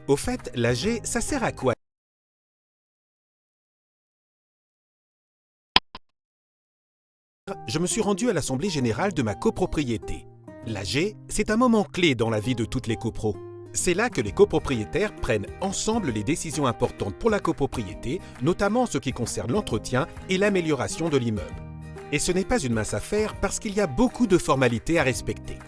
Au fait, l'AG, ça sert à quoi? Je me suis rendu à l'Assemblée Générale de ma copropriété. L'AG, c'est un moment clé dans la vie de toutes les copros. C'est là que les copropriétaires prennent ensemble les décisions importantes pour la copropriété, notamment en ce qui concerne l'entretien et l'amélioration de l'immeuble. Et ce n'est pas une mince affaire parce qu'il y a beaucoup de formalités à respecter.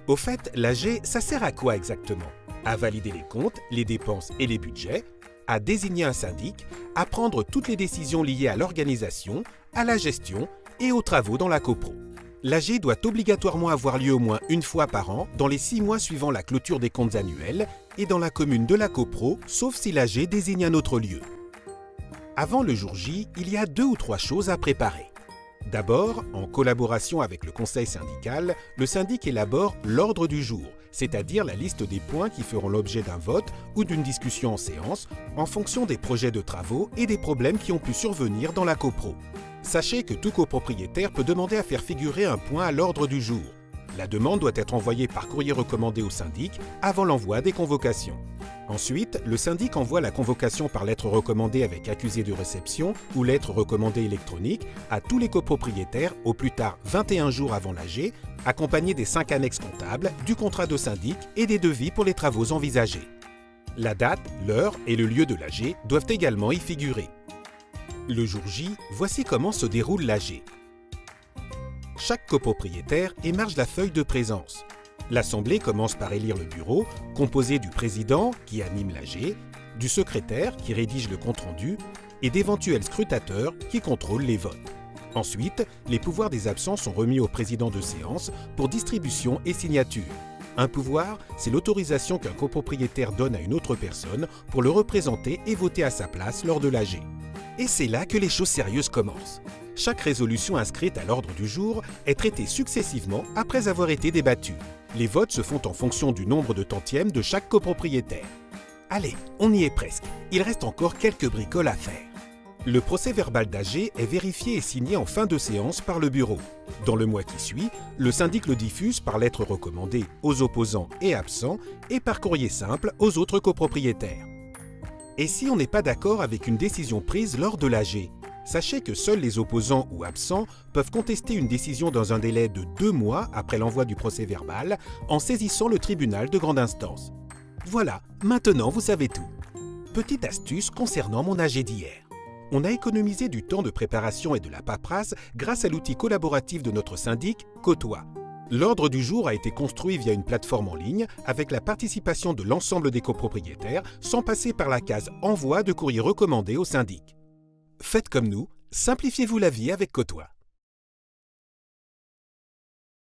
Au fait, l'AG, ça sert à quoi exactement? À valider les comptes, les dépenses et les budgets, à désigner un syndic, à prendre toutes les décisions liées à l'organisation, à la gestion et aux travaux dans la copro. L'AG doit obligatoirement avoir lieu au moins une fois par an dans les 6 mois suivant la clôture des comptes annuels et dans la commune de la copro, sauf si l'AG désigne un autre lieu. Avant le jour J, il y a 2 ou 3 choses à préparer. D'abord, en collaboration avec le conseil syndical, le syndic élabore l'ordre du jour, c'est-à-dire la liste des points qui feront l'objet d'un vote ou d'une discussion en séance, en fonction des projets de travaux et des problèmes qui ont pu survenir dans la copro. Sachez que tout copropriétaire peut demander à faire figurer un point à l'ordre du jour. La demande doit être envoyée par courrier recommandé au syndic avant l'envoi des convocations. Ensuite, le syndic envoie la convocation par lettre recommandée avec accusé de réception ou lettre recommandée électronique à tous les copropriétaires au plus tard 21 jours avant l'AG, accompagnés des 5 annexes comptables, du contrat de syndic et des devis pour les travaux envisagés. La date, l'heure et le lieu de l'AG doivent également y figurer. Le jour J, voici comment se déroule l'AG. Chaque copropriétaire émarge la feuille de présence. L'Assemblée commence par élire le bureau, composé du président, qui anime l'AG, du secrétaire, qui rédige le compte-rendu, et d'éventuels scrutateurs, qui contrôlent les votes. Ensuite, les pouvoirs des absents sont remis au président de séance pour distribution et signature. Un pouvoir, c'est l'autorisation qu'un copropriétaire donne à une autre personne pour le représenter et voter à sa place lors de l'AG. Et c'est là que les choses sérieuses commencent. Chaque résolution inscrite à l'ordre du jour est traitée successivement après avoir été débattue. Les votes se font en fonction du nombre de tantièmes de chaque copropriétaire. Allez, on y est presque. Il reste encore quelques bricoles à faire. Le procès-verbal d'AG est vérifié et signé en fin de séance par le bureau. Dans le mois qui suit, le syndic le diffuse par lettre recommandée aux opposants et absents et par courrier simple aux autres copropriétaires. Et si on n'est pas d'accord avec une décision prise lors de l'AG? Sachez que seuls les opposants ou absents peuvent contester une décision dans un délai de 2 mois après l'envoi du procès-verbal en saisissant le tribunal de grande instance. Voilà, maintenant vous savez tout. Petite astuce concernant mon AG d'hier. On a économisé du temps de préparation et de la paperasse grâce à l'outil collaboratif de notre syndic, Côtoie. L'ordre du jour a été construit via une plateforme en ligne avec la participation de l'ensemble des copropriétaires sans passer par la case envoi de courrier recommandé au syndic. Faites comme nous, simplifiez-vous la vie avec Côtoie.